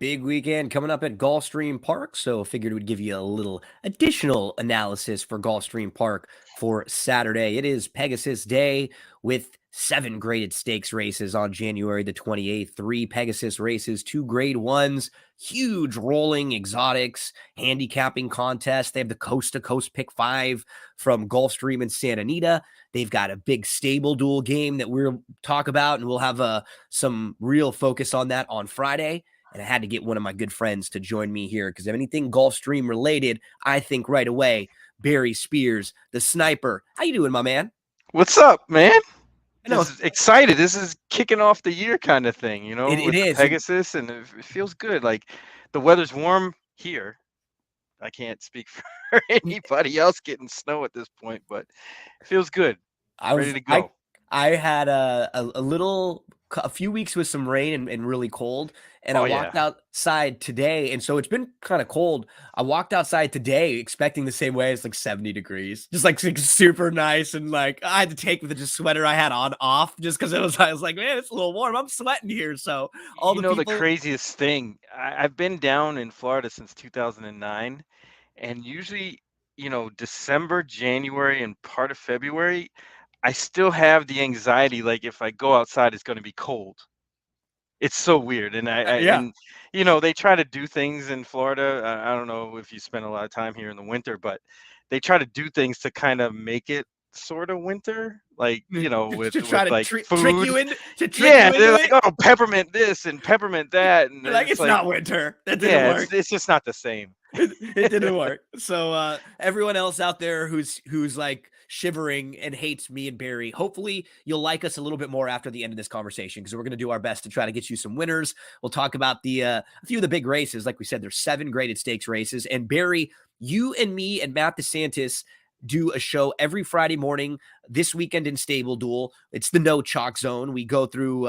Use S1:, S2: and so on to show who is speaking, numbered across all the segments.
S1: Big weekend coming up at Gulfstream Park, so figured we'd give you a little additional analysis for Gulfstream Park for Saturday. It is Pegasus Day with 7 graded stakes races on January the 28th. 3 Pegasus races, 2 grade ones, huge rolling exotics, handicapping contest. They have the Coast to Coast Pick 5 from Gulfstream and Santa Anita. They've got a big stable duel game that we'll talk about, and we'll have some real focus on that on Friday. And I had to get one of my good friends to join me here because if anything Gulfstream related, I think right away, Barry Spears, the sniper. How you doing, my man?
S2: What's up, man?
S1: I know
S2: This is excited. This is kicking off the year kind of thing,
S1: it
S2: with the
S1: is.
S2: Pegasus, and it feels good. Like the weather's warm here. I can't speak for anybody else getting snow at this point, but it feels good. Ready to go.
S1: I had a few weeks with some rain and really cold, and I walked outside today, and so it's been kind of cold. I walked outside today expecting the same way. It's like 70 degrees, just like super nice, and like I had to take the just sweater I had on off just because I was like, man, it's a little warm. I'm sweating here. So all
S2: The craziest thing, I've been down in Florida since 2009, and usually, December, January, and part of February, I still have the anxiety, like if I go outside, it's going to be cold. It's so weird, and they try to do things in Florida. I don't know if you spend a lot of time here in the winter, but they try to do things to kind of make it sort of winter, like with like
S1: trick
S2: food.
S1: you into
S2: They're like, oh, peppermint this and peppermint that, and
S1: like it's not winter. That didn't work.
S2: It's just not the same.
S1: It didn't work. So everyone else out there who's like shivering and hates me and Barry, hopefully you'll like us a little bit more after the end of this conversation because we're going to do our best to try to get you some winners. We'll talk about a few of the big races. Like we said, there's 7 graded stakes races. And Barry, you and me and Matt DeSantis do a show every Friday morning this weekend in Stable Duel. It's the No Chalk Zone. We go through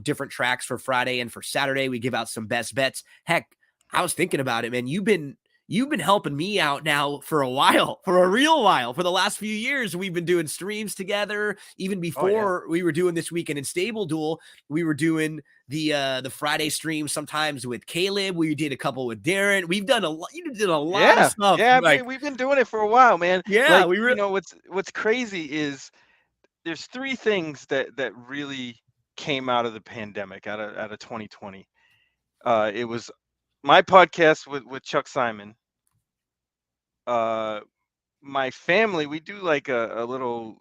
S1: different tracks for Friday and for Saturday. We give out some best bets. Heck, I was thinking about it, man. You've been helping me out now for a while, for a real while. For the last few years, we've been doing streams together. Even before we were doing this weekend in Stable Duel, we were doing the Friday stream sometimes with Caleb. We did a couple with Darren. We've done a lot. You did a lot of stuff.
S2: Yeah, we've been doing it for a while, man.
S1: Yeah,
S2: what's crazy is there's 3 things that really came out of the pandemic, out of 2020. It was my podcast with Chuck Simon. My family, we do like a little,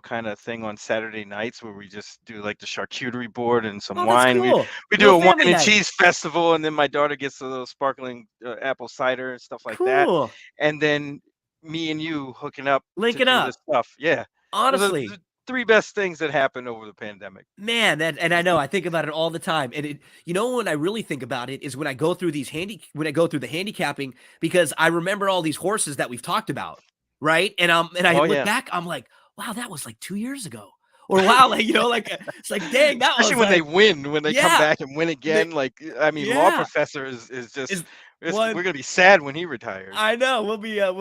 S2: kind of thing on Saturday nights where we just do like the charcuterie board and some wine.
S1: Cool.
S2: We do a wine and cheese festival, and then my daughter gets a little sparkling apple cider and stuff like that. And then me and you hooking up,
S1: linking up
S2: this stuff. Yeah,
S1: honestly.
S2: Those are the 3 best things that happened over the pandemic.
S1: Man, and I know I think about it all the time. And when I really think about it is when I go through the handicapping, because I remember all these horses that we've talked about, right? And I look back, I'm like, wow, that was like 2 years ago. Or wow, it's like, dang, that
S2: especially
S1: was
S2: when they win, when they come back and win again. Law Professor is just. We're gonna be sad when he retires.
S1: I know we'll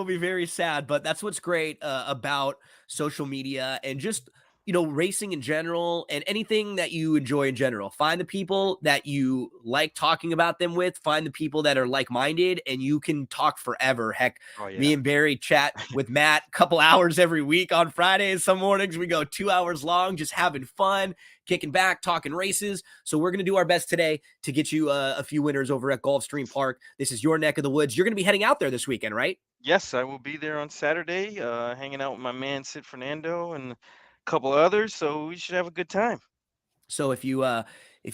S1: be very sad, but that's what's great about social media and just racing in general and anything that you enjoy in general. Find the people that you like talking about them with. Find the people that are like-minded, and you can talk forever. Heck, me and Barry chat with Matt a couple hours every week on Fridays. Some mornings we go 2 hours long, just having fun, kicking back, talking races. So we're going to do our best today to get you a few winners over at Gulfstream Park. This is your neck of the woods. You're going to be heading out there this weekend, right?
S2: Yes, I will be there on Saturday, hanging out with my man Sid Fernando and couple others, so we should have a good time.
S1: So if you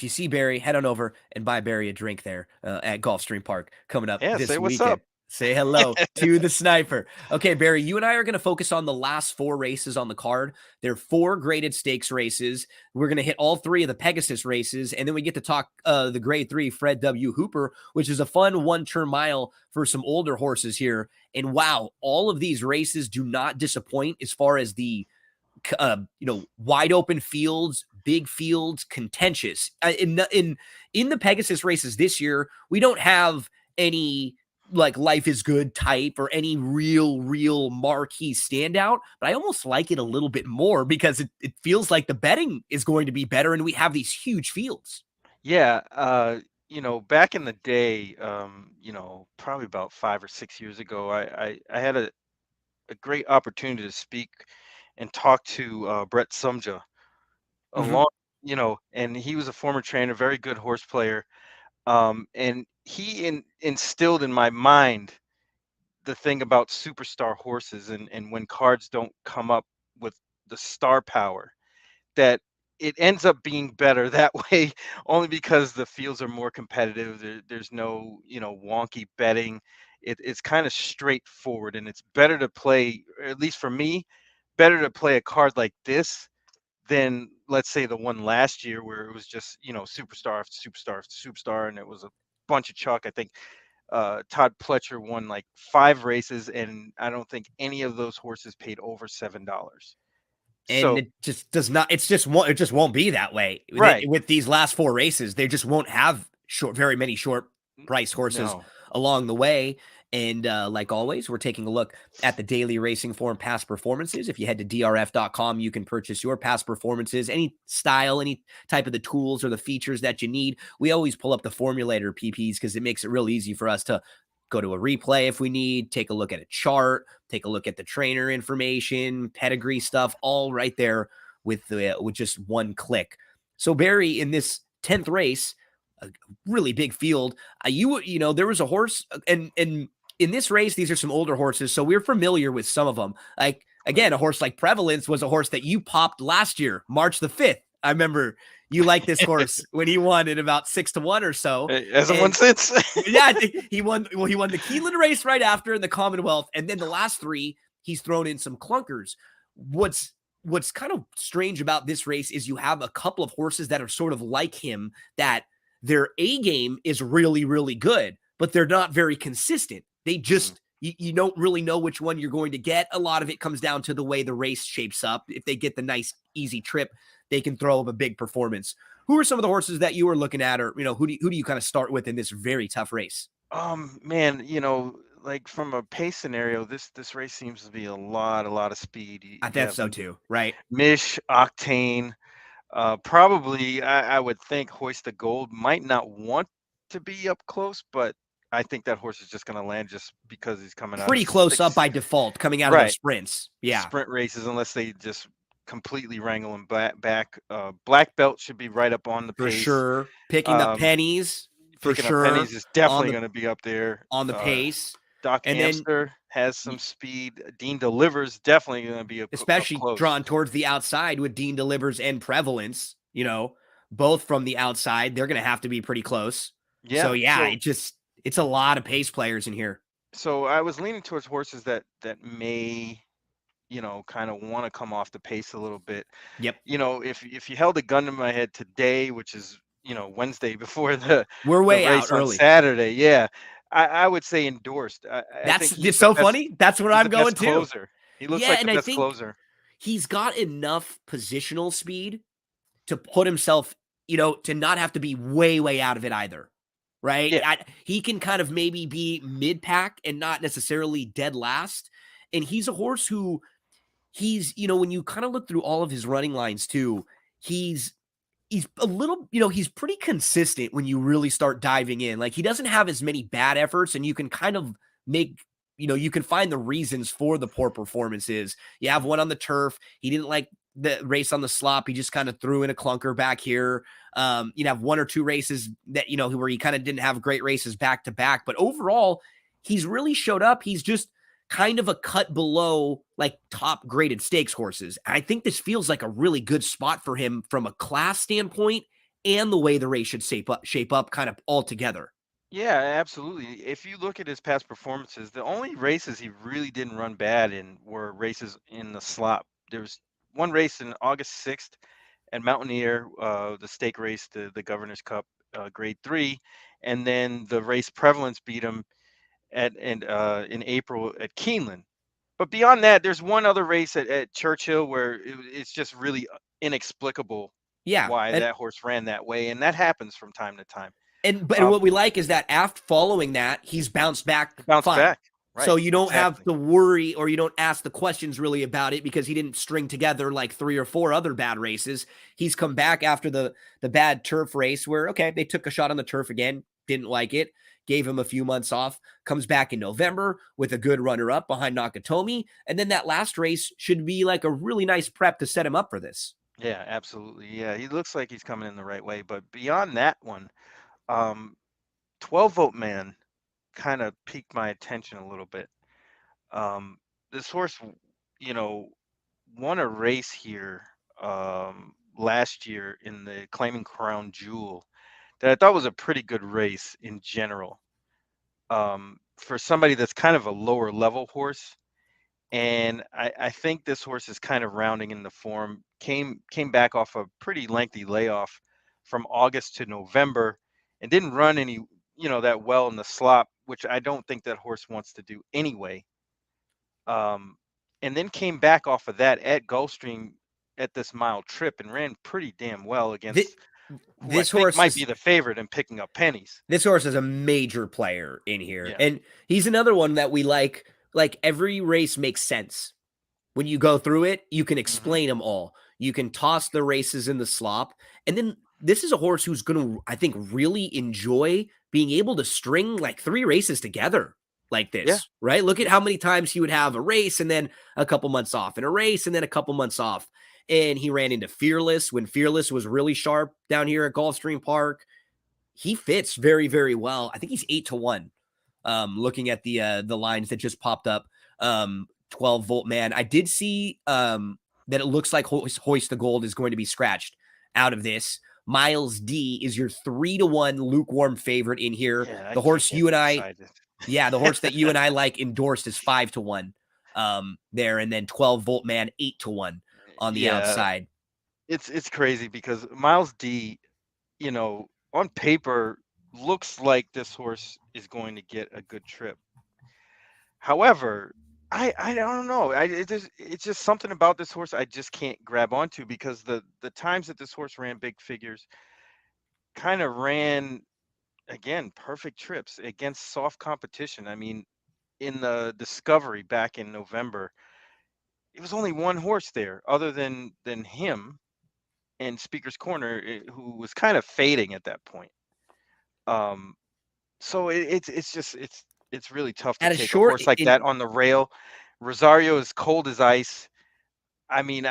S1: see Barry, head on over and buy Barry a drink there at Gulfstream Park coming up this
S2: say what's
S1: weekend.
S2: up.
S1: Say hello to the sniper. Okay, Barry, you and I are going to focus on the last 4 races on the card. They're 4 graded stakes races. We're going to hit all 3 of the Pegasus races, and then we get to talk the grade 3 Fred W. Hooper, which is a fun 1-turn mile for some older horses here. And wow, all of these races do not disappoint as far as the wide open fields, big fields, contentious. In the Pegasus races this year, we don't have any like life is good type or any real marquee standout, but I almost like it a little bit more because it feels like the betting is going to be better and we have these huge fields.
S2: Yeah. back in the day, probably about 5 or 6 years ago, I had a great opportunity to speak and talk to Brett Sumja
S1: Mhm.
S2: along, and he was a former trainer, very good horse player, and he instilled in my mind the thing about superstar horses, and when cards don't come up with the star power, that it ends up being better that way, only because the fields are more competitive. There's no, wonky betting. It's kind of straightforward, and it's better to play, or at least for me, better to play a card like this than, let's say, the one last year where it was just, superstar after superstar after superstar, and it was a bunch of chalk. I think Todd Pletcher won like 5 races, and I don't think any of those horses paid over $7.
S1: And
S2: So,
S1: it just does not, it just won't be that way.
S2: right.
S1: With these last 4 races, they just won't have very many short price horses
S2: No.
S1: along the way. And like always, we're taking a look at the daily racing form past performances. If you head to drf.com, you can purchase your past performances, any style, any type of the tools or the features that you need. We always pull up the formulator PPs because it makes it real easy for us to go to a replay if we need, take a look at a chart, take a look at the trainer information, pedigree stuff, all right there with just one click. So Barry, in this 10th race, a really big field, there was a horse, and in this race, these are some older horses, so we're familiar with some of them. Like
S2: Right.
S1: again, a horse like Prevalence was a horse that you popped last year, March the 5th. I remember you liked this horse when he won at about 6-1 or so.
S2: It hasn't won
S1: And
S2: since.
S1: yeah, I think he won. Well, he won the Keeneland race right after in the Commonwealth, and then the last 3, he's thrown in some clunkers. What's kind of strange about this race is you have a couple of horses that are sort of like him, that their A game is really, really good, but they're not very consistent. They
S2: Mm.
S1: just you don't really know which one you're going to get. A lot of it comes down to the way the race shapes up. If they get the nice, easy trip, they can throw up a big performance. Who are some of the horses that you were looking at, or who do you kind of start with in this very tough race?
S2: Man, like from a pace scenario, this race seems to be a lot of speed.
S1: I
S2: You
S1: think
S2: have
S1: so too, right?
S2: Mish, Octane, probably. I would think Hoist the Gold might not want to be up close, but I think that horse is just going to land just because he's coming out of
S1: Pretty close up
S2: six.
S1: by default coming out of those
S2: Right.
S1: sprints. Yeah,
S2: Sprint races, unless they just completely wrangle him back. Black belt should be right up on the
S1: for
S2: pace.
S1: sure. Picking up
S2: Um,
S1: pennies for
S2: Picking up
S1: sure
S2: pennies is
S1: on
S2: definitely
S1: the
S2: going to be up there.
S1: on the pace.
S2: Doc
S1: And then
S2: Amster has some speed. Dean Delivers definitely going to be up
S1: especially
S2: close.
S1: drawn towards the outside with Dean Delivers and Prevalence, both from the outside, they're going to have to be pretty close. So
S2: Yeah.
S1: yeah, it's a lot of pace players in here.
S2: So I was leaning towards horses that may, kind of want to come off the pace a little bit.
S1: Yep.
S2: If you held a gun to my head today, which is, Wednesday before
S1: We're
S2: the
S1: way out
S2: race on
S1: early.
S2: Saturday, yeah, I would say Endorsed. I
S1: That's
S2: think
S1: it's so funny. That's what
S2: he's
S1: I'm
S2: the
S1: going
S2: best
S1: to.
S2: closer. He looks
S1: Yeah,
S2: like the
S1: and I
S2: best
S1: think
S2: closer.
S1: he's got enough positional speed to put himself, to not have to be way, way out of it either. Right?
S2: Yeah.
S1: He can kind of maybe be mid pack and not necessarily dead last. And he's a horse who when you kind of look through all of his running lines too, he's he's a little, he's pretty consistent when you really start diving in. Like he doesn't have as many bad efforts, and you can kind of make, you can find the reasons for the poor performances. You have one on the turf. He didn't like the race on the slop. He just kind of threw in a clunker back here. You'd have 1 or 2 races that, where he kind of didn't have great races back to back. But overall, he's really showed up. He's just kind of a cut below like top graded stakes horses. I think this feels like a really good spot for him from a class standpoint and the way the race should shape up kind of all together.
S2: Yeah, absolutely. If you look at his past performances, the only races he really didn't run bad in were races in the slop. There was one race in August 6th at Mountaineer, the stake race, the Governor's Cup, Grade 3, and then the race Prevalence beat him in April at Keeneland. But beyond that, there's one other race at Churchill where it's just really inexplicable
S1: Yeah.
S2: why
S1: And
S2: that horse ran that way, and that happens from time to time.
S1: and but
S2: Um,
S1: what we like is that after following that, he's bounced back
S2: Bounce
S1: fine.
S2: back.
S1: So
S2: Right.
S1: you don't have
S2: Exactly.
S1: to worry or you don't ask the questions really about it because he didn't string together like 3 or 4 other bad races. He's come back after the bad turf race where okay, they took a shot on the turf again, didn't like it, gave him a few months off, comes back in November with a good runner up behind Nakatomi, and then that last race should be like a really nice prep to set him up for this.
S2: Yeah, absolutely. Yeah, he looks like he's coming in the right way. But beyond that one, um, 12 Vote Man kind of piqued my attention a little bit. Um, this horse, you know, won a race here last year in the Claiming Crown Jewel that I thought was a pretty good race in general. For somebody that's kind of a lower level horse, and I think this horse is kind of rounding in the form. Came back off a pretty lengthy layoff from August to November, and didn't run any, that well in the slop, which I don't think that horse wants to do anyway. Um, and then came back off of that at Gulfstream at this mile trip and ran pretty damn well
S1: This,
S2: against who I
S1: this
S2: think
S1: horse
S2: might be
S1: is
S2: the favorite in picking up pennies.
S1: this horse is a major player in here.
S2: Yeah.
S1: And he's another one that we like every race makes sense. When you go through it, you can
S2: Hmm.
S1: explain them all. You can toss the races in the slop. And then this is a horse who's going to, I think, really enjoy being able to string like 3 races together like
S2: Yeah.
S1: this, right? Look at how many times he would have a race and then a couple months off, and a race and then a couple months off. And he ran into Fearless when Fearless was really sharp down here at Gulfstream Park. He fits very, very well. I think he's 8-1. Looking at the lines that just popped up, 12 Volt Man. I did see that it looks like Hoist the Gold is going to be scratched out of this. Miles D is your 3-1 lukewarm favorite in here.
S2: Yeah, I
S1: The
S2: can't
S1: horse
S2: get
S1: you and I,
S2: excited.
S1: yeah, the horse that you and I like endorsed is 5-1 there, and then 12 Volt Man 8-1 on the
S2: Yeah,
S1: outside.
S2: it's crazy because Miles D, on paper looks like this horse is going to get a good trip. However, I don't know. It's just something about this horse I just can't grab onto because the times that this horse ran big figures kind of ran again perfect trips against soft competition. I mean, in the Discovery back in November, it was only one horse there other than him and Speaker's Corner, who was kind of fading at that point. Um, so it's just it's really tough to
S1: At a
S2: take a
S1: short,
S2: horse like
S1: in
S2: that on the rail. Rosario is cold as ice. I mean,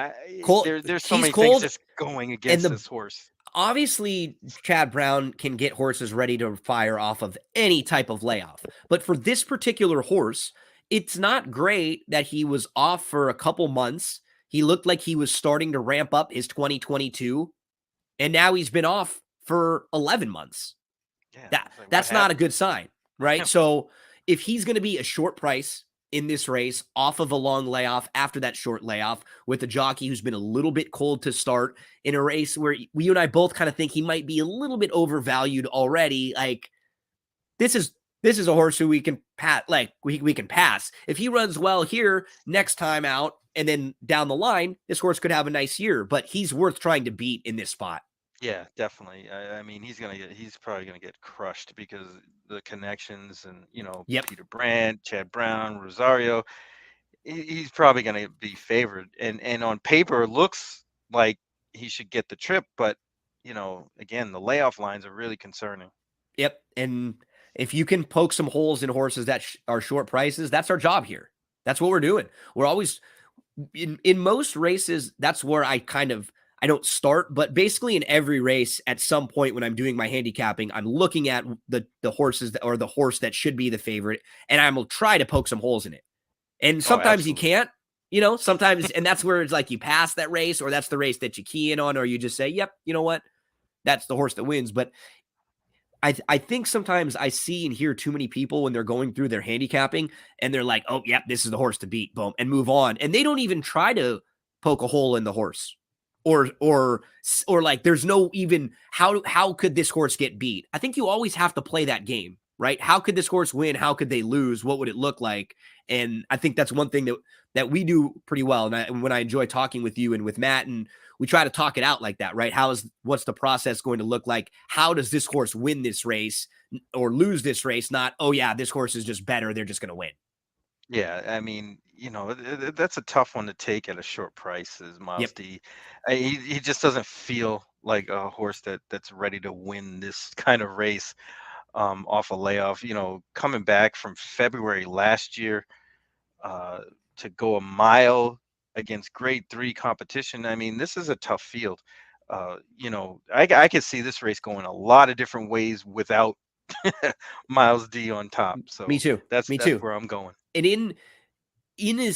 S1: Cole,
S2: there's so
S1: he's
S2: many things
S1: cold,
S2: just going
S1: and
S2: against
S1: the
S2: this horse.
S1: obviously Chad Brown can get horses ready to fire off of any type of layoff. But for this particular horse, it's not great that he was off for a couple months. He looked like he was starting to ramp up his 2022, and now he's been off for 11 months.
S2: Yeah,
S1: That
S2: it's like what
S1: that's not a
S2: happened?
S1: good sign, right? So if he's going to be a short price in this race off of a long layoff after that short layoff with a jockey who's been a little bit cold to start in a race where you and I both kind of think he might be a little bit overvalued already, like this is a horse who we can pat like we can pass. If he runs well here next time out and then down the line, this horse could have a nice year, but he's worth trying to beat in this spot.
S2: Yeah, definitely. I mean, he's probably gonna get crushed because the connections and
S1: Yep.
S2: Peter Brandt, Chad Brown, Rosario. He's probably gonna be favored, and on paper looks like he should get the trip, but again, the layoff lines are really concerning.
S1: Yep. And if you can poke some holes in horses that are short prices, that's our job here. That's what we're doing. We're always in most races. That's where I don't start, but basically in every race, at some point when I'm doing my handicapping, I'm looking at the horses that, or the horse that should be the favorite, and I will try to poke some holes in it. And
S2: Oh,
S1: sometimes you
S2: absolutely.
S1: can't. Sometimes, and that's where it's like you pass that race, or that's the race that you key in on, or you just say, "Yep, you know what, that's the horse that wins." But I think sometimes I see and hear too many people when they're going through their handicapping and they're like, "Oh, yep, this is the horse to beat," boom, and move on, and they don't even try to poke a hole in the horse, or like there's no even how could this horse get beat? I think you always have to play that game, right? How could this horse win? How could they lose? What would it look like? And I think that's one thing that we do pretty well. And when I enjoy talking with you and with Matt, and we try to talk it out like that, right? What's the process going to look like? How does this horse win this race or lose this race? Not, oh yeah, this horse is just better, they're just going to win.
S2: Yeah, I mean, that's a tough one to take at a short price is Miles
S1: Yep.
S2: D. He just doesn't feel like a horse that's ready to win this kind of race off a layoff. Coming back from February last year uh, to go a mile against Grade 3 competition. I mean, this is a tough field. I could see this race going a lot of different ways without Miles D on top.
S1: Me
S2: So
S1: too.
S2: that's
S1: Me
S2: that's
S1: too.
S2: where I'm going.
S1: And in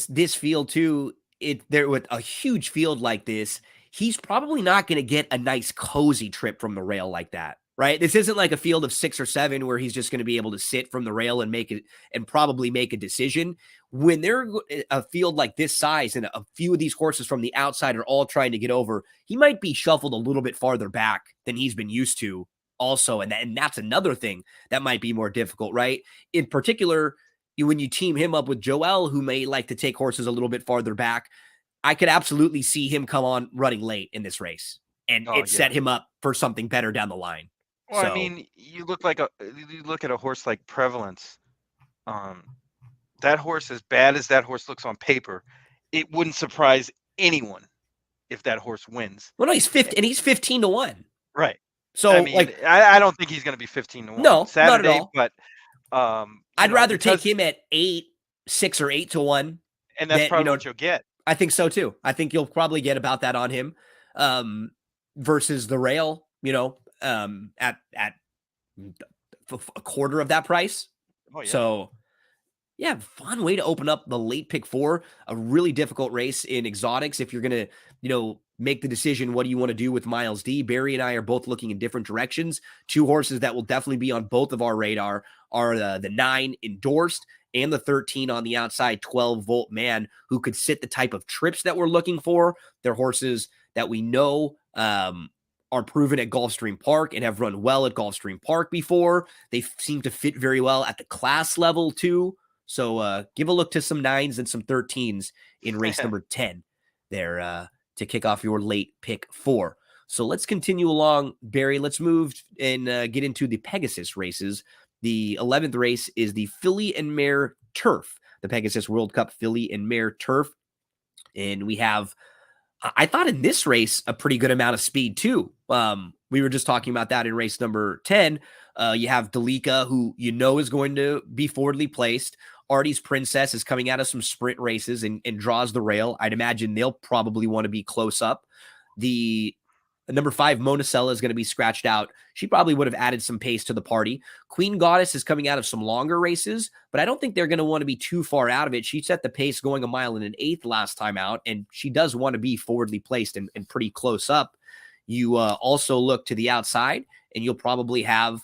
S1: this field too, it there with a huge field like this, he's probably not going to get a nice cozy trip from the rail like that, right? This isn't like a field of 6 or 7 where he's just going to be able to sit from the rail and make it and probably make a decision. When they're a field like this size and a few of these horses from the outside are all trying to get over, he might be shuffled a little bit farther back than he's been used to. Also, and that's another thing that might be more difficult, right? In particular, when you team him up with Joel, who may like to take horses a little bit farther back, I could absolutely see him come on running late in this race and
S2: Oh
S1: it
S2: yeah.
S1: set him up for something better down the line.
S2: Well, I
S1: So
S2: mean, you look at a horse like Prevalence. Um, that horse, as bad as that horse looks on paper, it wouldn't surprise anyone if that horse wins.
S1: well, no, he's
S2: Eh,
S1: 50 and he's 15-1.
S2: Right. I
S1: So
S2: mean,
S1: like,
S2: I don't think he's going to be 15-1
S1: no, not at
S2: Saturday,
S1: all.
S2: but
S1: I'd rather take
S2: because
S1: him at 6 or 8-1
S2: and that's
S1: than,
S2: probably what you'll get.
S1: I think so too. I think you'll probably get about that on him um, versus the rail, at a quarter of that price.
S2: Oh yeah.
S1: So yeah, fun way to open up the late pick four. A really difficult race in exotics. If you're gonna, make the decision, what do you want to do with Miles D? Barry and I are both looking in different directions. Two horses that will definitely be on both of our radar are the 9 endorsed and the 13 on the outside, 12-volt man who could sit the type of trips that we're looking for. They're horses that we know are proven at Gulfstream Park and have run well at Gulfstream Park before. They seem to fit very well at the class level too. So give a look to some 9s and some 13s in race number 10 there to kick off your late pick 4. So let's continue along, Barry. Let's move and get into the Pegasus races. The 11th race is the Filly and Mare Turf, the Pegasus World Cup Filly and Mare Turf. And we have, I thought in this race, a pretty good amount of speed too. We were just talking about that in race number 10. You have Delika, who is going to be forwardly placed. Artie's Princess is coming out of some sprint races and draws the rail. I'd imagine they'll probably want to be close up. The number 5, Monacella, is going to be scratched out. She probably would have added some pace to the party. Queen Goddess is coming out of some longer races, but I don't think they're going to want to be too far out of it. She set the pace going 1.125 last time out, and she does want to be forwardly placed and pretty close up. You also look to the outside, and you'll probably have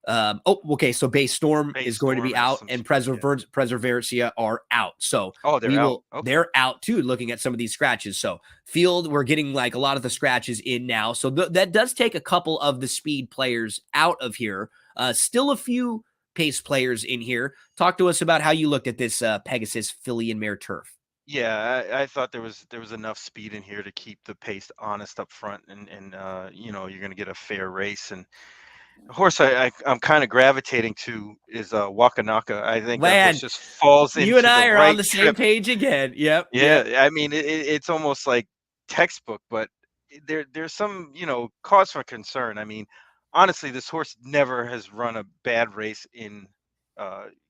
S1: okay. So Base Storm
S2: Base
S1: is going to be
S2: Storm has
S1: out,
S2: some
S1: and
S2: speed, yeah.
S1: Preservancia are out. So
S2: Oh, they're out. Okay.
S1: they're out too. Looking at some of these scratches, so field we're getting like a lot of the scratches in now. So that does take a couple of the speed players out of here. Still a few pace players in here. Talk to us about how you looked at this Pegasus Filly and Mare Turf.
S2: Yeah, I thought there was enough speed in here to keep the pace honest up front, and you're going to get a fair race. And the horse I'm kind of gravitating to is Wakanaka. I think that horse
S1: Man,
S2: just falls
S1: you and
S2: into the
S1: I are on
S2: right
S1: the same
S2: trip.
S1: page again. Yep, yep.
S2: Yeah, I mean it's almost like textbook, but there's some cause for concern. I mean, honestly, this horse never has run a bad race in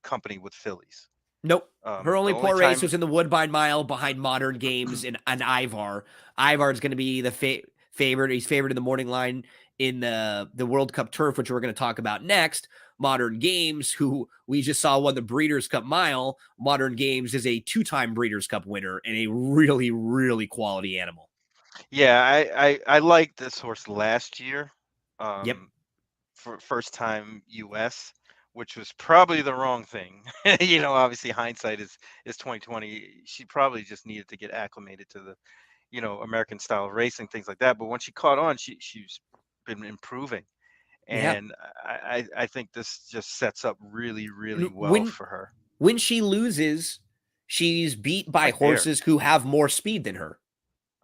S2: company with fillies.
S1: Nope. Her
S2: The
S1: only
S2: only
S1: poor race
S2: time,
S1: was in the Woodbine Mile behind Modern Games and Ivar. Ivar is going to be the favorite. He's favored in the morning line in the World Cup Turf, which we're going to talk about next. Modern Games, who we just saw won the Breeders' Cup Mile. Modern Games is a 2-time Breeders' Cup winner and a really, really quality animal.
S2: yeah, I liked this horse last year.
S1: Yep.
S2: Um, for first time US, which was probably the wrong thing. Obviously hindsight is 2020. She probably just needed to get acclimated to the, American style of racing, things like that. But when she caught on, she's been improving.
S1: Yeah.
S2: And I think this just sets up really, really
S1: And
S2: well for her.
S1: when she loses, she's beat by
S2: Right there.
S1: horses who have more speed than her.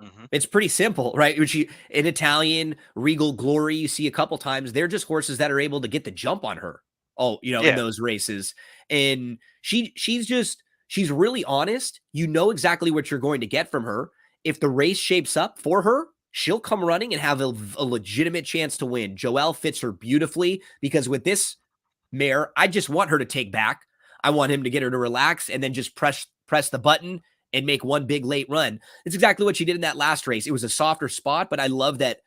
S2: Hmm.
S1: It's pretty simple, right? Which in Italian, Regal Glory, you see a couple times. They're just horses that are able to get the jump on her. Oh, in
S2: Yeah.
S1: those races, and she's just she's really honest. You know exactly what you're going to get from her. If the race shapes up for her, she'll come running and have a legitimate chance to win. Joelle fits her beautifully because with this mare, I just want her to take back. I want him to get her to relax and then just press the button and make one big late run. It's exactly what she did in that last race. It was a softer spot, but I love that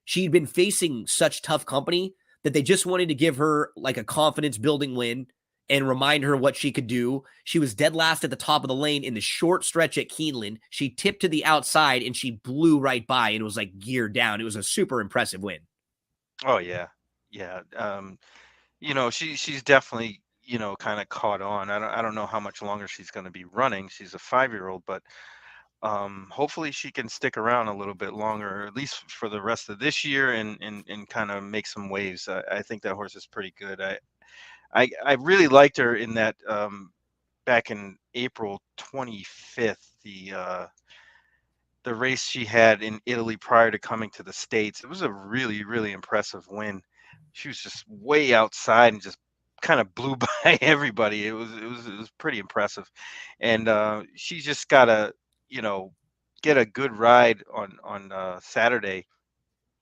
S1: she'd been facing such tough company that they just wanted to give her like a confidence building win and remind her what she could do. She was dead last at the top of the lane in the short stretch at Keeneland. She tipped to the outside and she blew right by and it was like geared down. It was a super impressive win.
S2: Oh yeah, yeah. She's definitely kind of caught on. I don't know how much longer she's going to be running. She's a 5-year-old, but hopefully she can stick around a little bit longer, or at least for the rest of this year, and kind of make some waves. I think that horse is pretty good. I really liked her in that back in April 25th, the race she had in Italy prior to coming to the States. It was a really, really impressive win. She was just way outside and just kind of blew by everybody. It was pretty impressive. And she just gotta, you know, get a good ride on Saturday.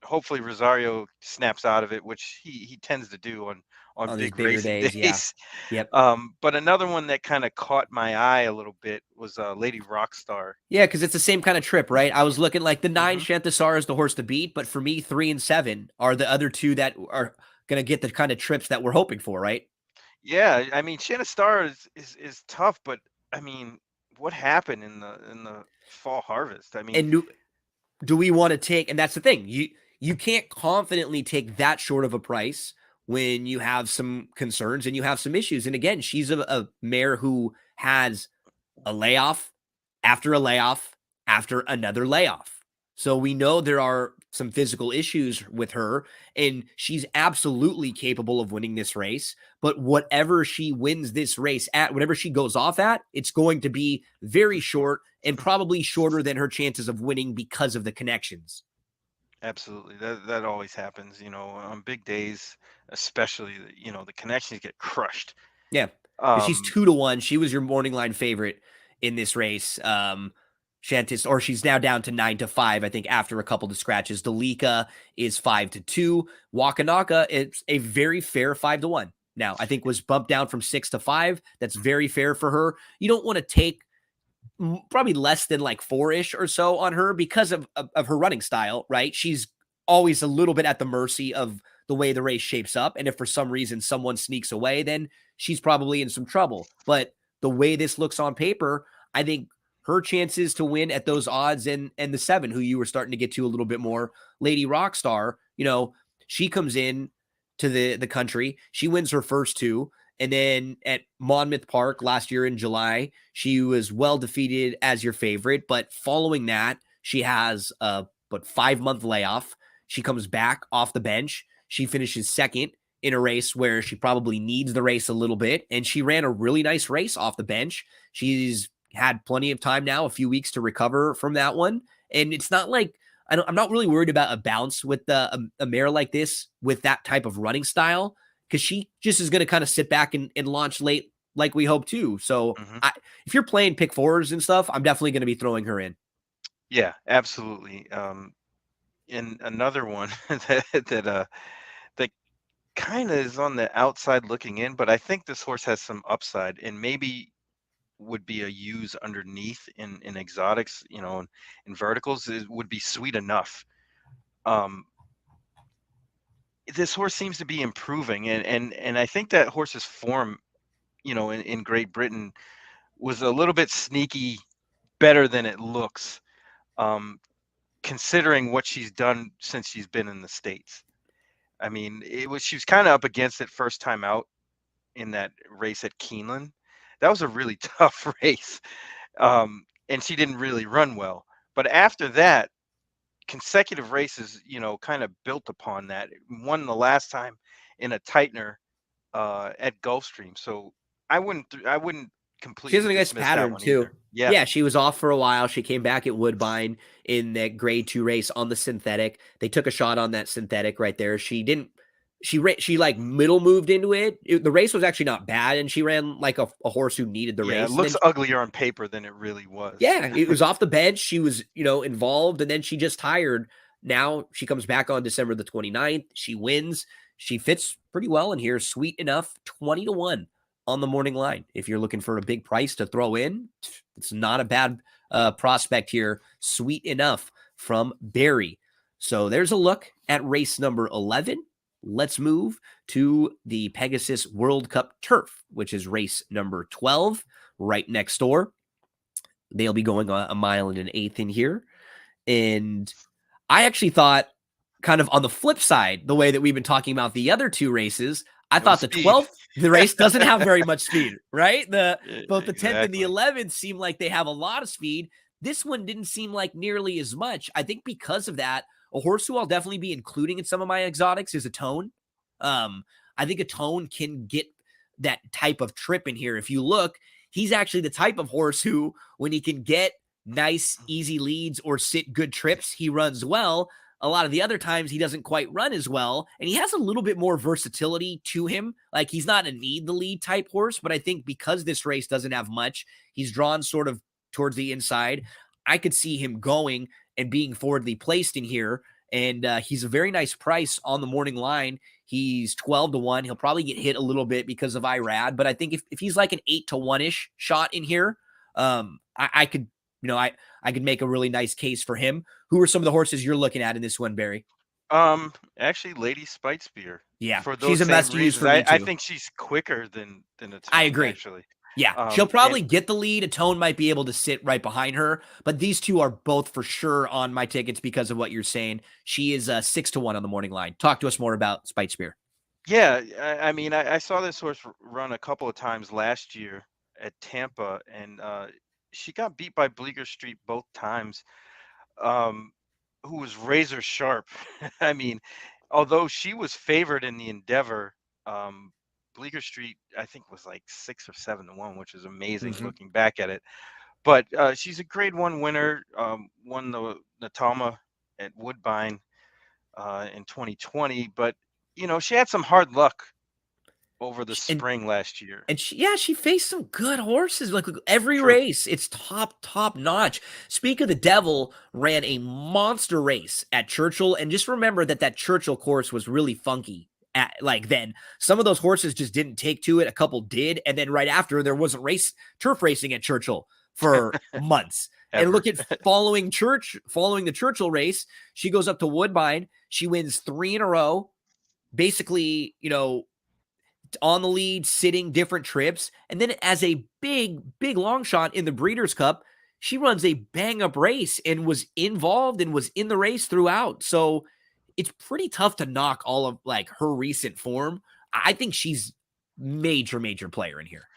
S2: Hopefully Rosario snaps out of it, which he tends to do on
S1: On these
S2: big
S1: bigger
S2: racing
S1: days, yeah.
S2: days.
S1: Yep.
S2: But another one that kind of caught my eye a little bit was Lady Rockstar.
S1: Yeah, because it's the same kind of trip, right? I was looking like the 9
S2: Hmm.
S1: Chantisar is the horse to beat, but for me, 3 and 7 are the other two that are going to get the kind of trips that we're hoping for, right?
S2: Yeah, I mean, Shanna Star is tough, but I mean, what happened in the fall harvest? I mean,
S1: And do we want to take, and that's the thing, you can't confidently take that short of a price when you have some concerns and you have some issues. And again, she's a mare who has a layoff after a layoff after another layoff. So we know there are some physical issues with her, and she's absolutely capable of winning this race. But whatever she wins this race at, whatever she goes off at, it's going to be very short and probably shorter than her chances of winning because of the connections.
S2: absolutely, that always happens, on big days, especially, the connections get crushed.
S1: Yeah, because she's
S2: Um,
S1: 2-1. She was your morning line favorite in this race. Shantis, or she's now down to 9-5, I think, after a couple of scratches. Dalika is 5-2. Wakanaka is a very fair 5-1. Now, I think was bumped down from 6-5. That's very fair for her. You don't want to take probably less than like 4-ish or so on her because of her running style, right? She's always a little bit at the mercy of the way the race shapes up. And if for some reason someone sneaks away, then she's probably in some trouble. But the way this looks on paper, I think her chances to win at those odds and the 7, who you were starting to get to a little bit more, Lady Rockstar, she comes in to the country. She wins her first 2. And then at Monmouth Park last year in July, she was well defeated as your favorite. But following that, she has a 5-month layoff. She comes back off the bench. She finishes second in a race where she probably needs the race a little bit. And she ran a really nice race off the bench. She's had plenty of time now, a few weeks to recover from that one. And it's not like I'm not really worried about a bounce with a mare like this with that type of running style because she just is going to kind of sit back and launch late like we hope to. So
S2: mhm.
S1: if you're playing pick fours and stuff, I'm definitely going to be throwing her in.
S2: Yeah, absolutely. And another one that kind of is on the outside looking in, but I think this horse has some upside, and maybe would be a use underneath in exotics, in verticals, it would be Sweet Enough. Um, this horse seems to be improving, and I think that horse's form, in Great Britain was a little bit sneaky better than it looks, um, considering what she's done since she's been in the States. I mean, she was kind of up against it first time out in that race at Keeneland. That was a really tough race. And she didn't really run well. But after that, consecutive races, kind of built upon that. Won the last time in a tightener at Gulfstream. So I wouldn't
S1: She has
S2: completely
S1: a nice
S2: dismiss that
S1: pattern
S2: one
S1: too.
S2: either. Yeah.
S1: Yeah, she was off for a while. She came back at Woodbine in that grade 2 race on the synthetic. They took a shot on that synthetic right there. She didn't she like middle moved into it. The race was actually not bad, and she ran like a horse who needed the
S2: Yeah, it
S1: race. And then
S2: looks uglier on paper than it really was.
S1: yeah, it was off the bench. She was, involved, and then she just tired. Now she comes back on December the 29th. She wins. She fits pretty well in here. Sweet enough, 20-1 on the morning line. If you're looking for a big price to throw in, it's not a bad prospect here. Sweet enough from Barry. So there's a look at race number 11. Let's move to the Pegasus World Cup Turf, which is race number 12, right next door. They'll be going a mile and an eighth in here. And I actually thought, kind of on the flip side, the way that we've been talking about the other two races, I
S2: No
S1: thought the
S2: speed.
S1: 12th, the race doesn't have very much speed, right? Both the 10th and the
S2: Exactly.
S1: 11th seem like they have a lot of speed. This one didn't seem like nearly as much. I think because of that, a horse who I'll definitely be including in some of my exotics is a Tone. Um, I think a Tone can get that type of trip in here. If you look, he's actually the type of horse who, when he can get nice, easy leads or sit good trips, he runs well. A lot of the other times he doesn't quite run as well, and he has a little bit more versatility to him. Like, he's not a need the lead type horse, but I think because this race doesn't have much, he's drawn sort of towards the inside. I could see him going and being forwardly placed in here, and he's a very nice price on the morning line. He's 12-1. He'll probably get hit a little bit because of Irad, but I think if he's like an 8-1-ish shot in here, I could, I could make a really nice case for him. Who are some of the horses you're looking at in this one, Barry?
S2: Actually, Lady Spitespear.
S1: Yeah,
S2: For
S1: she's
S2: those
S1: a
S2: same
S1: must use
S2: reasons,
S1: for me
S2: I
S1: too.
S2: think she's quicker than a
S1: I
S2: Tone,
S1: agree.
S2: actually.
S1: Yeah, she'll
S2: And
S1: probably get the lead. A Tone might be able to sit right behind her, but these two are both for sure on my tickets because of what you're saying. She is 6-1 on the morning line. Talk to us more about Spitespear.
S2: yeah, I mean, I saw this horse run a couple of times last year at Tampa, and she got beat by Bleecker Street both times. Um, who was razor sharp. I mean, although she was favored in the Endeavor, um, Bleecker Street, I think, was like 6 or 7-1, which is amazing
S1: Mm-hmm.
S2: looking back at it. But she's a Grade 1 winner, won the Natama at Woodbine in 2020. But, she had some hard luck over the
S1: And
S2: spring last year.
S1: she faced some good horses. Like every
S2: True.
S1: race, it's top notch. Speak of the Devil, ran a monster race at Churchill, and just remember that Churchill course was really funky. Then some of those horses just didn't take to it. A couple did, and then right after there wasn't turf racing at Churchill for months. And
S2: Ever.
S1: look at following the Churchill race, she goes up to Woodbine. She wins 3 in a row. Basically, on the lead, sitting different trips. And then as a big long shot in the Breeders' Cup, she runs a bang up race and was involved and was in the race throughout. So it's pretty tough to knock all of like her recent form. I think she's major player in here.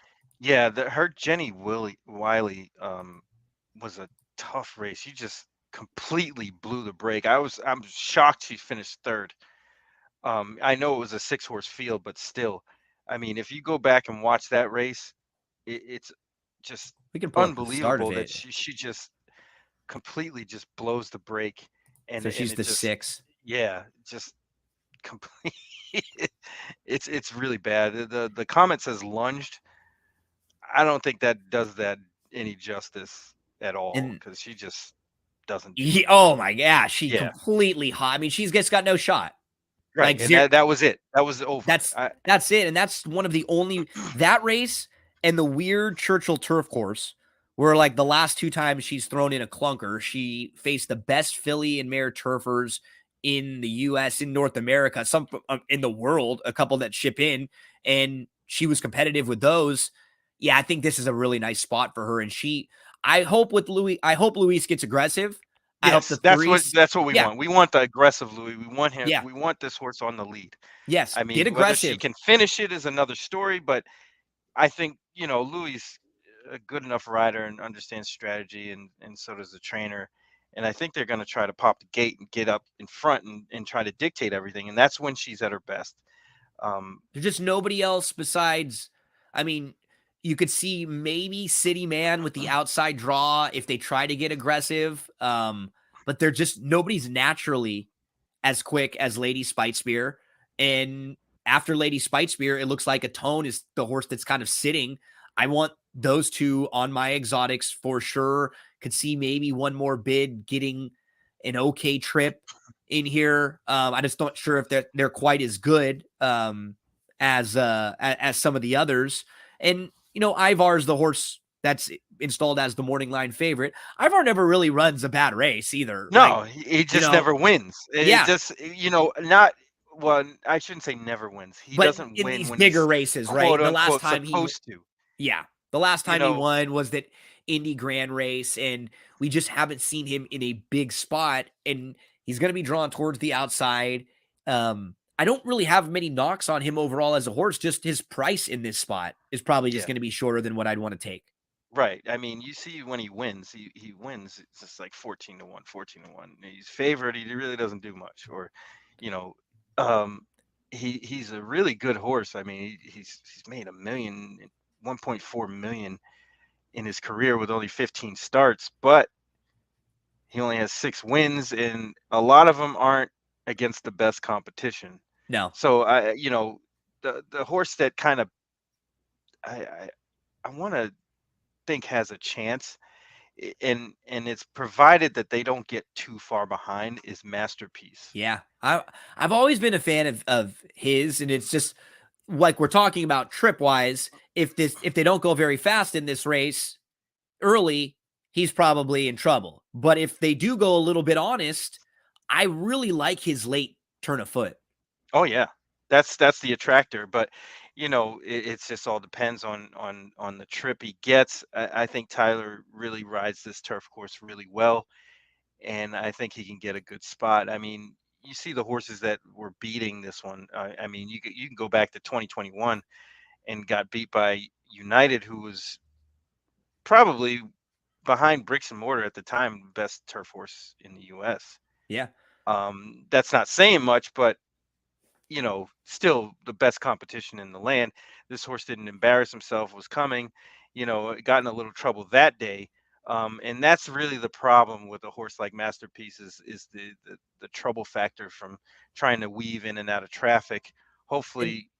S2: Yeah, her Jenny Wiley was a tough race. She just completely blew the break. I'm shocked she finished third. I know it was a 6 horse field, but still, I mean, if you go back and watch that race, it's just
S1: We can pull up the start of
S2: unbelievable that
S1: it.
S2: she just completely just blows the break,
S1: So
S2: and
S1: she's
S2: it
S1: the
S2: just,
S1: 6.
S2: yeah, just complete. It's really bad. The comment says lunged. I don't think that does that any justice at all,
S1: And
S2: because she just doesn't do anything.
S1: oh my gosh, she
S2: Yeah,
S1: completely hot. I mean, she's just got no shot.
S2: right.
S1: Like
S2: And
S1: zero.
S2: that was it. That was over.
S1: That's it, and that's one of the only that race and the weird Churchill turf course were like the last 2 times she's thrown in a clunker. She faced the best filly and mare turfers in the U.S. in North America, some in the world, a couple that ship in, and she was competitive with those. Yeah, I think this is a really nice spot for her, and I hope Luis gets aggressive. I hope the
S2: Yes, that's what
S1: 3s,
S2: we
S1: yeah,
S2: want. We want the aggressive Louis. We want him.
S1: yeah,
S2: We want this horse on the lead.
S1: yes,
S2: I
S1: get
S2: mean, whether she
S1: aggressive.
S2: can finish it is another story, but I think, Louis is a good enough rider and understands strategy, and so does the trainer. And I think they're going to try to pop the gate and get up in front and try to dictate everything. And that's when she's at her best.
S1: There's just nobody else besides, I mean, you could see maybe City Man with the outside draw if they try to get aggressive. But they're just nobody's naturally as quick as Lady Spitespear. And after Lady Spitespear, it looks like a Tone is the horse that's kind of sitting. I want those two on my exotics for sure. Could see maybe one more bid getting an okay trip in here. I just not sure if they're quite as good as some of the others. And Ivar's the horse that's installed as the morning line favorite. Ivar never really runs a bad race either. Like,
S2: No, he
S1: you
S2: just
S1: know,
S2: never wins. It
S1: yeah,
S2: just, not well, I shouldn't say never wins. He
S1: but
S2: doesn't
S1: in
S2: win
S1: these
S2: when
S1: bigger
S2: he's
S1: races, right?
S2: quote
S1: The last
S2: unquote
S1: time
S2: supposed to.
S1: yeah, the last
S2: You
S1: time he
S2: know,
S1: won was that Indy Grand Race, and we just haven't seen him in a big spot, and he's going to be drawn towards the outside. I don't really have many knocks on him overall as a horse. Just his price in this spot is probably just
S2: yeah,
S1: going to be shorter than what I'd want to take.
S2: right. I mean, you see when he wins, he wins. It's just like 14 to 1, 14 to 1. He's favored. He really doesn't do much, or, you know, um, he's a really good horse. I mean, he's made 1.4 million in his career with only 15 starts, but he only has 6 wins, and a lot of them aren't against the best competition.
S1: No,
S2: So the horse that kind of I I, I want to think has a chance, and it's provided that they don't get too far behind, is Masterpiece.
S1: yeah, I've always been a fan of his, and it's just like we're talking about trip wise. If they don't go very fast in this race early, he's probably in trouble. But if they do go a little bit honest, I really like his late turn of foot.
S2: Oh yeah, that's the attractor, but it's just all depends on the trip he gets. I think Tyler really rides this turf course really well, and I think he can get a good spot. I mean, you see the horses that were beating this one. I mean, you can go back to 2021 and got beat by United, who was probably behind Bricks and Mortar at the time, best turf horse in the U.S.
S1: Yeah.
S2: That's not saying much, but still the best competition in the land. This horse didn't embarrass himself, was coming, got in a little trouble that day. And that's really the problem with a horse like Masterpiece is the trouble factor from trying to weave in and out of traffic.
S1: And
S2: Hopefully,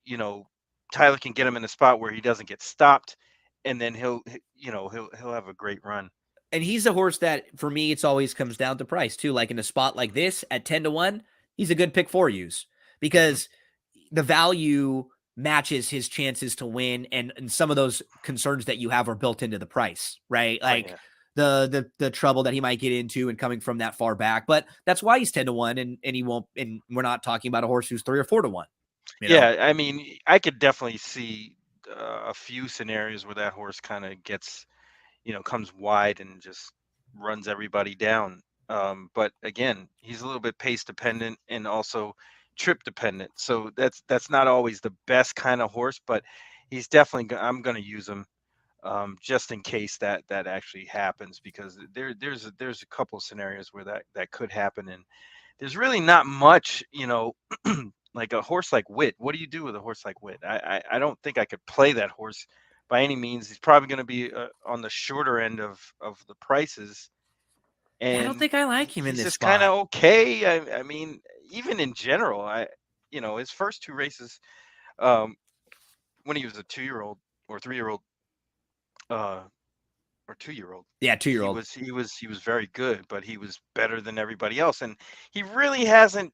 S2: Tyler can get him in a spot where he doesn't get stopped, and then he'll have a great run.
S1: and he's a horse that for me it's always comes down to price too. Like in a spot like this at 10-1, he's a good pick for use
S2: Hmm.
S1: because the value matches his chances to win, and some of those concerns that you have are built into the price, right?
S2: Oh
S1: Like
S2: yeah.
S1: the trouble that he might get into and coming from that far back. But that's why he's 10-1, and he won't, and we're not talking about a horse who's 3 or 4-1, you know.
S2: Yeah, I mean, I could definitely see a few scenarios where that horse kind of gets, comes wide and just runs everybody down. But again, he's a little bit pace dependent and also trip dependent. So that's not always the best kind of horse, but he's definitely. I'm going to use him just in case that actually happens, because there's a couple of scenarios where that could happen, and there's really not much, like a horse like Wit. What do you do with a horse like Wit? I don't think I could play that horse by any means. He's probably going to be on the shorter end of the prices,
S1: Yeah, I don't
S2: and
S1: think I like him in
S2: he's
S1: this
S2: just kind
S1: spot.
S2: of okay. I mean, even in general, his first 2 races, um, when he was a 2-year-old or 3-year-old, uh, or 2-year-old,
S1: Yeah, 2-year-old
S2: he was very good, but he was better than everybody else, and he really hasn't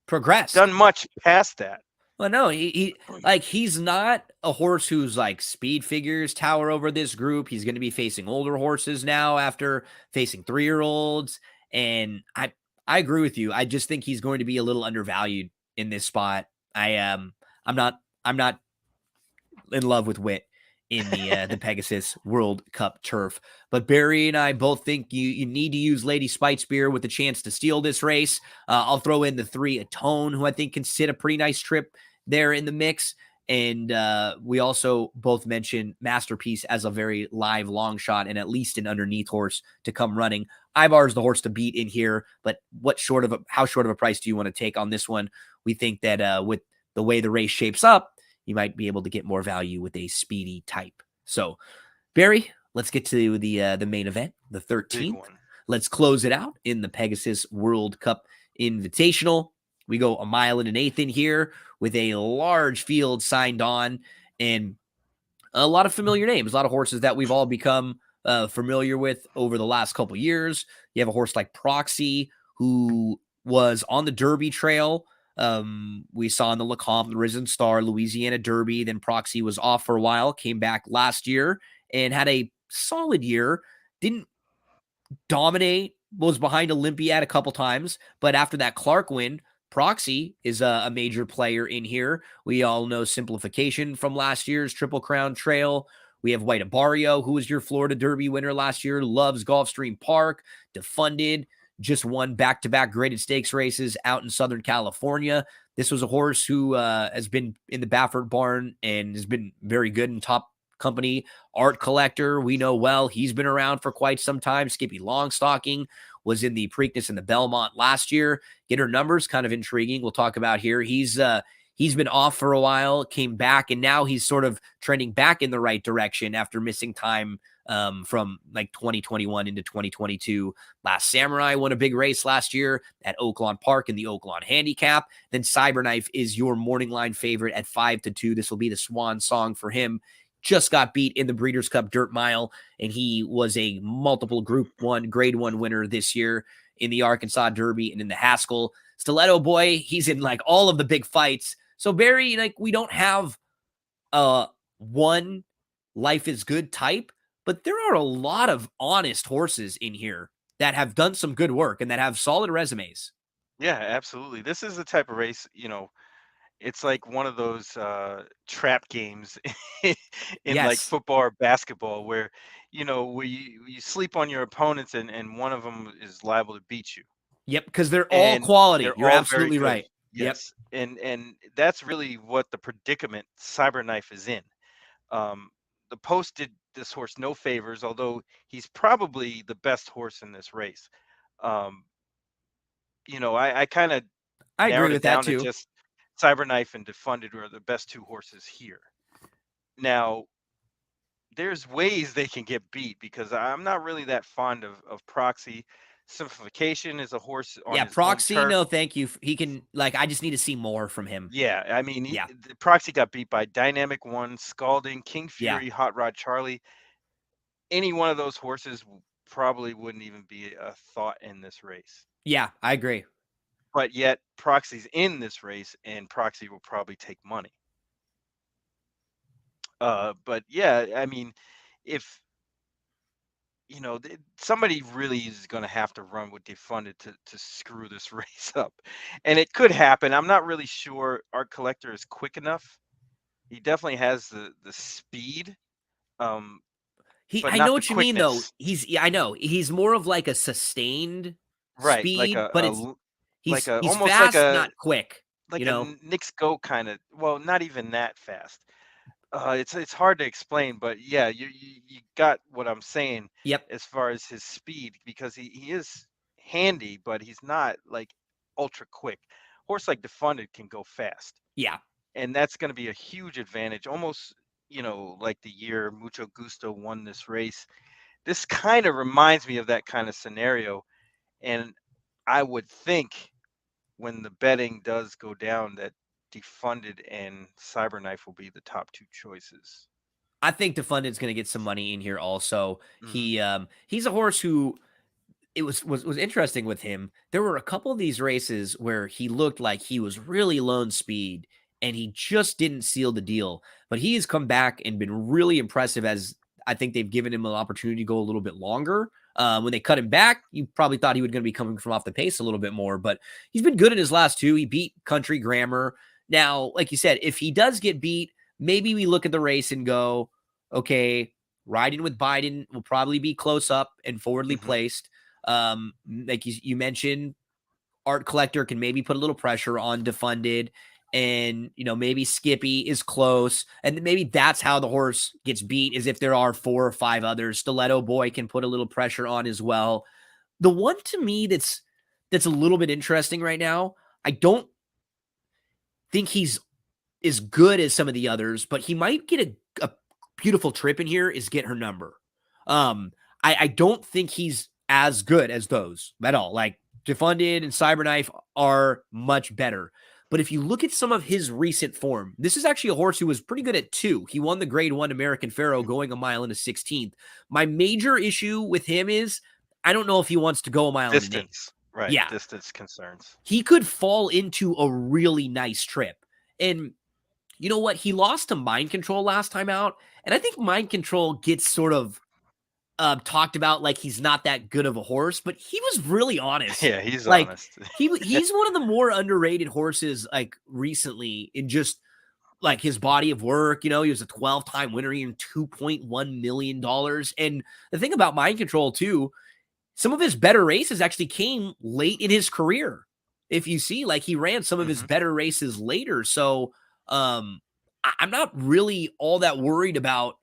S1: progressed.
S2: done much past that.
S1: Well, no, he's not a horse who's like speed figures tower over this group. He's going to be facing older horses now after facing 3-year-olds, and I agree with you. I just think he's going to be a little undervalued in this spot. I'm not in love with Wit in the Pegasus World Cup turf. But Barry and I both think you need to use Lady Spitespear with a chance to steal this race. I'll throw in the 3 Atone, who I think can sit a pretty nice trip there in the mix. And we also both mentioned Masterpiece as a very live long shot and at least an underneath horse to come running. Ivar's the horse to beat in here, but how short of a price do you want to take on this one? We think that with the way the race shapes up, you might be able to get more value with a speedy type. So, Barry, let's get to the main event, the
S2: Big
S1: 13th.
S2: one.
S1: Let's close it out in the Pegasus World Cup Invitational. We go a mile and an eighth in here with a large field signed on and a lot of familiar names, a lot of horses that we've all become familiar with over the last couple years. You have a horse like Proxy, who was on the Derby Trail. We saw in the Lecomte, the Risen Star, Louisiana Derby. Then Proxy was off for a while, came back last year and had a solid year. Didn't dominate, was behind Olympiad a couple times, but after that Clark win, Proxy is a major player in here. We all know Simplification from last year's Triple Crown Trail. We have White Abario, who was your Florida Derby winner last year, loves Gulfstream Park, Defunded, just won back-to-back graded stakes races out in Southern California. This was a horse who has been in the Baffert barn and has been very good in top company. Art Collector, we know well. He's been around for quite some time. Skippy Longstocking was in the Preakness and the Belmont last year. Get her numbers, kind of intriguing. We'll talk about here. He's been off for a while, came back, and now he's sort of trending back in the right direction after missing time from like 2021 into 2022. Last Samurai won a big race last year at Oaklawn Park in the Oaklawn Handicap. Then Cyberknife is your morning line favorite at 5-2. This will be the swan song for him. Just got beat in the Breeders' Cup Dirt Mile, and he was a multiple Group 1, Grade 1 winner this year in the Arkansas Derby and in the Haskell. Stiletto Boy, he's in like all of the big fights. So Barry, like we don't have one life is good type, but there are a lot of honest horses in here that have done some good work and that have solid resumes.
S2: Yeah, absolutely. This is the type of race, it's like one of those trap games in like
S1: Yes.
S2: football or basketball where, where you sleep on your opponents and one of them is liable to beat you.
S1: Yep, because they're all
S2: And
S1: quality.
S2: they're
S1: You're
S2: all very
S1: absolutely
S2: good.
S1: right. Yep.
S2: Yes. And that's really what the predicament Cyberknife is in. Um, the post did this horse no favors, although he's probably the best horse in this race. Um, I kind of
S1: I agree
S2: narrowed
S1: with
S2: it
S1: that
S2: down to
S1: too.
S2: just Cyberknife and Defunded are the best two horses here. Now, there's ways they can get beat because I'm not really that fond of Proxy. Simplification is a horse on
S1: Yeah,
S2: his own
S1: Proxy,
S2: turf.
S1: no, thank you. He can like I just need to see more from him.
S2: Yeah, I mean,
S1: Yeah.
S2: the Proxy got beat by Dynamic One, Scalding, King
S1: Yeah.
S2: Fury, Hot Rod Charlie. Any one of those horses probably wouldn't even be a thought in this race.
S1: Yeah, I agree.
S2: But yet, Proxy's in this race, and Proxy will probably take money. But yeah, I mean, if somebody really is going to have to run with Defunded to screw this race up, and it could happen. I'm not really sure Art Collector is quick enough. He definitely has the speed, um, but
S1: I know
S2: not the
S1: what you mean though.
S2: quickness.
S1: Yeah, I know. He's more of like a sustained
S2: Right, like
S1: speed, but
S2: like a
S1: he's
S2: almost like
S1: fast,
S2: a
S1: not quick, you
S2: like a
S1: know.
S2: Knicks Go kind of. Well, not even that fast. It's hard to explain, but yeah, you got what I'm saying
S1: Yep.
S2: as far as his speed because he is handy, but he's not like ultra quick. Horse like Defunded can go fast,
S1: Yeah.
S2: and that's going to be a huge advantage. Almost, like the year Mucho Gusto won this race. This kind of reminds me of that kind of scenario, and I would think when the betting does go down that Defunded and Cyberknife will be the top two choices.
S1: I think Defunded's going to get some money in here also.
S2: Hmm.
S1: He's a horse who it was interesting with him. There were a couple of these races where he looked like he was really lone speed and he just didn't seal the deal. But he has come back and been really impressive as I think they've given him an opportunity to go a little bit longer. When they cut him back, you probably thought he was going to be coming from off the pace a little bit more, but he's been good in his last two. He beat Country Grammar. Now, like you said, if he does get beat, maybe we look at the race and go, okay, riding with Biden will probably be close up and forwardly
S2: Hmm.
S1: placed. Like you mentioned, Art Collector can maybe put a little pressure on Defunded, and maybe Skippy is close, and maybe that's how the horse gets beat. Is if there are 4 or 5 others. Stiletto Boy can put a little pressure on as well. The one to me that's a little bit interesting right now. I don't think he's as good as some of the others, but he might get a beautiful trip in here. Is Get Her Number. Um, I don't think he's as good as those at all. Like Defunded and Cyberknife are much better. But if you look at some of his recent form, this is actually a horse who was pretty good at 2. He won the Grade 1 American Pharoah going a mile and a 16th. My major issue with him is I don't know if he wants to go a mile and an 8th.
S2: Distance, right?
S1: Yeah,
S2: Distance concerns.
S1: he could fall into a really nice trip. And you know what? He lost to Mind Control last time out. And I think Mind Control gets sort of talked about like he's not that good of a horse, but he was really honest.
S2: Yeah, he's
S1: Like
S2: honest.
S1: he's one of the more underrated horses like recently in just like his body of work. You know, he was a 12-time winner, he earned $2.1 million. And the thing about Mind Control too, some of his better races actually came late in his career. If you see, like he ran some of his
S2: Hmm.
S1: better races later. So I'm not really all that worried about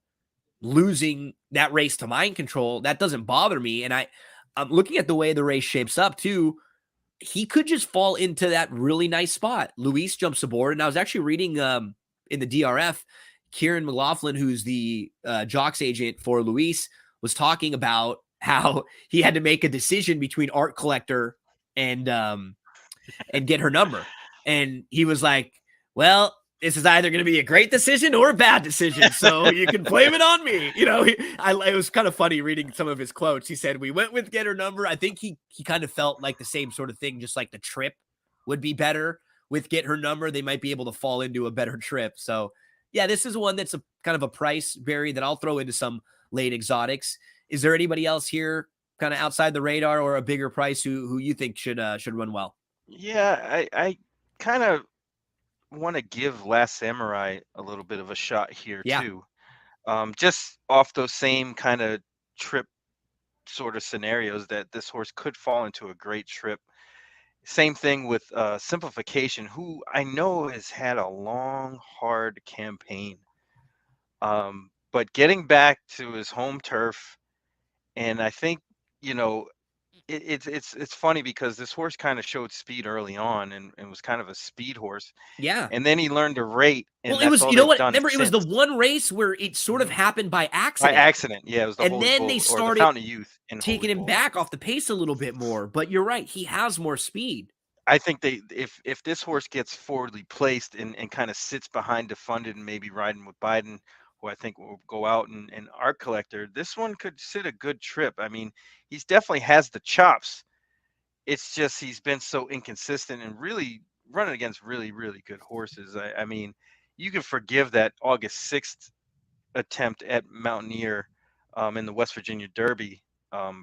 S1: losing that race to Mind Control. That doesn't bother me. And I'm looking at the way the race shapes up too. He could just fall into that really nice spot. Luis jumps aboard, and I was actually reading in the DRF, Kieran McLaughlin, who's the jocks agent for Luis, was talking about how he had to make a decision between Art Collector and get her number. And he was like, well, this is either going to be a great decision or a bad decision. So you can blame it on me. You know, it was kind of funny reading some of his quotes. He said, we went with get her number. I think he kind of felt like the same sort of thing, just like the trip would be better with get her number. They might be able to fall into a better trip. So yeah, this is one that's a kind of a price, Barry, that I'll throw into some late exotics. Is there anybody else here kind of outside the radar or a bigger price who you think should run well?
S2: Yeah, I kind of want to give Last Samurai a little bit of a shot here
S1: Yeah.
S2: too. Just off those same kind of trip sort of scenarios that this horse could fall into a great trip. Same thing with Simplification, who I know has had a long, hard campaign. But getting back to his home turf, and I think, you know, it's funny because this horse kind of showed speed early on and was kind of a speed horse,
S1: Yeah.
S2: and then he learned to rate,
S1: Well,
S2: and
S1: it
S2: that's
S1: was,
S2: all
S1: you know
S2: they've
S1: what?
S2: done
S1: Remember, it was the
S2: since.
S1: one race where it sort of
S2: Mhm.
S1: happened by
S2: By
S1: accident.
S2: accident, yeah, it was the
S1: And
S2: Holy
S1: then they
S2: Bull or the
S1: started
S2: Fountain of Youth in Holy
S1: taking him
S2: Bull.
S1: back off the pace a little bit more. But you're right. He has more speed.
S2: I think they if this horse gets forwardly placed and kind of sits behind Defunded and maybe riding with Biden, who I think will go out and Art Collector, this one could sit a good trip. I mean, he's definitely has the chops. It's just he's been so inconsistent and really running against really, really good horses. I mean, you can forgive that August 6th attempt at Mountaineer in the West Virginia Derby,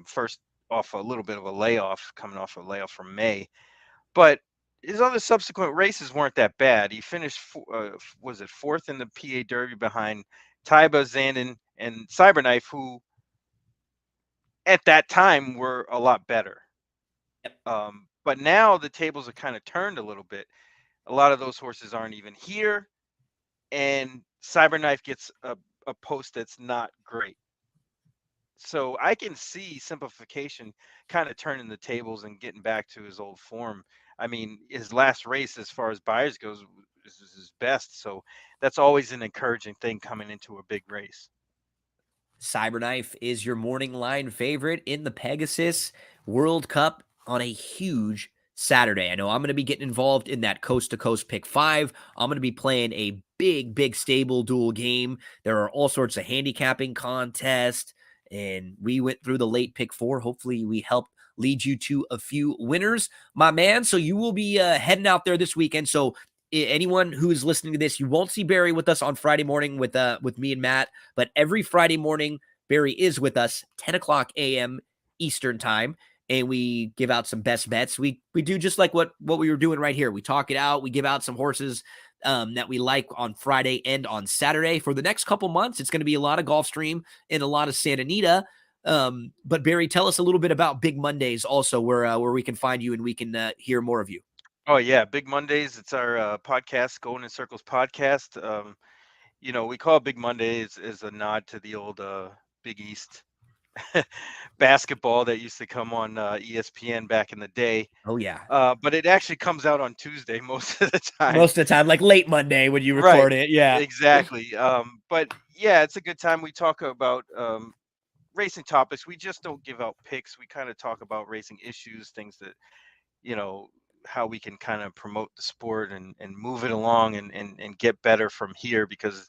S2: first off a little bit of a layoff, coming off a layoff from May. But his other subsequent races weren't that bad. He finished, was it fourth in the PA Derby behind Taiba, Zandon, and Cyberknife, who at that time were a lot better.
S1: Yep.
S2: But now the tables are kind of turned a little bit. A lot of those horses aren't even here, and Cyberknife gets a post that's not great. So I can see Simplification kind of turning the tables and getting back to his old form. I mean, his last race, as far as buyers goes, is his best. So that's always an encouraging thing coming into a big race.
S1: Cyberknife is your morning line favorite in the Pegasus World Cup on a huge Saturday. I know I'm going to be getting involved in that coast to coast pick 5. I'm going to be playing a big stable duel game. There are all sorts of handicapping contests, and we went through the late pick 4. Hopefully, we helped lead you to a few winners, my man. So you will be heading out there this weekend. So anyone who is listening to this, you won't see Barry with us on Friday morning with me and Matt, but every Friday morning, Barry is with us, 10 o'clock a.m. Eastern time, and we give out some best bets. We do just like what we were doing right here. We talk it out. We give out some horses that we like on Friday and on Saturday. For the next couple months, it's going to be a lot of Gulfstream and a lot of Santa Anita. But Barry, tell us a little bit about Big Mondays also, where we can find you and we can hear more of you.
S2: Oh yeah, Big Mondays. It's our podcast, Golden in Circles podcast. You know, we call it Big Mondays as a nod to the old Big East basketball that used to come on ESPN back in the day.
S1: Oh yeah,
S2: But it actually comes out on Tuesday most of the time.
S1: most of the time, like late Monday when you
S2: Right.
S1: record it. Yeah.
S2: Exactly. But yeah, it's a good time. We talk about racing topics. We just don't give out picks. We kind of talk about racing issues, things that you know, how we can kind of promote the sport and move it along and get better from here, because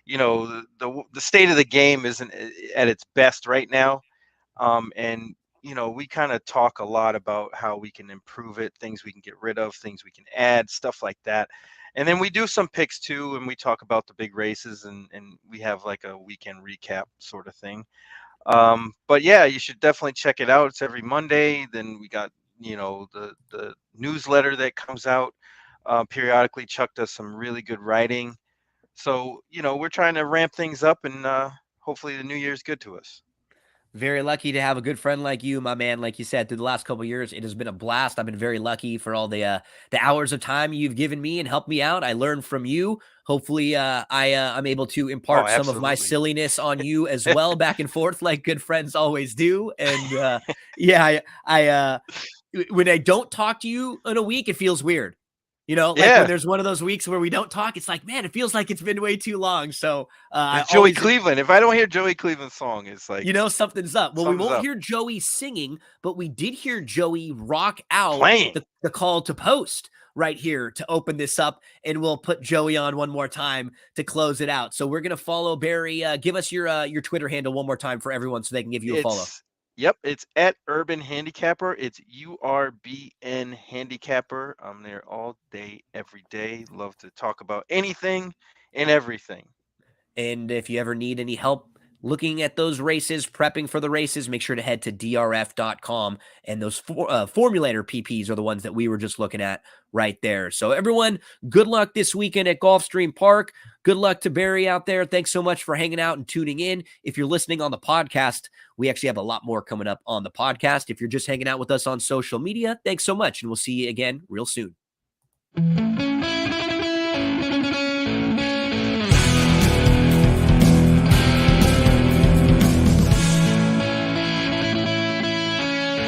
S2: the state of the game isn't at its best right now. And we kind of talk a lot about how we can improve it, things we can get rid of, things we can add, stuff like that. And then we do some picks too, and we talk about the big races, and we have like a weekend recap sort of thing. But yeah, you should definitely check it out. It's every Monday. Then we got the newsletter that comes out periodically. Chuck does some really good writing. So we're trying to ramp things up, and hopefully the new year's good to us.
S1: Very lucky to have a good friend like you, my man. Like you said, through the last couple of years, it has been a blast. I've been very lucky for all the hours of time you've given me and helped me out. I learned from you. Hopefully, I'm able to
S2: Oh,
S1: impart some of my
S2: absolutely.
S1: silliness on you as well, back and forth, like good friends always do. And yeah, when I don't talk to you in a week, it feels weird. Like when
S2: Yeah.
S1: there's one of those weeks where we don't talk, it's like, man, it feels like it's been way too long. So I
S2: It's Joey
S1: always
S2: Cleveland. If I don't hear Joey Cleveland's song, it's like
S1: something's up. Well, we
S2: something's
S1: won't
S2: up.
S1: hear Joey singing, but we did hear Joey rock out
S2: Playing.
S1: the call to post right here to open this up, and we'll put Joey on one more time to close it out. So we're gonna follow Barry. Give us your Twitter handle one more time for everyone so they can give you a follow.
S2: It's at Urban Handicapper. It's URBN Handicapper. I'm there all day, every day. Love to talk about anything and everything.
S1: And if you ever need any help looking at those races, prepping for the races, make sure to head to drf.com. And those formulator PPs are the ones that we were just looking at right there. So everyone, good luck this weekend at Gulfstream Park. Good luck to Barry out there. Thanks so much for hanging out and tuning in. If you're listening on the podcast, we actually have a lot more coming up on the podcast. If you're just hanging out with us on social media, thanks so much. And we'll see you again real soon.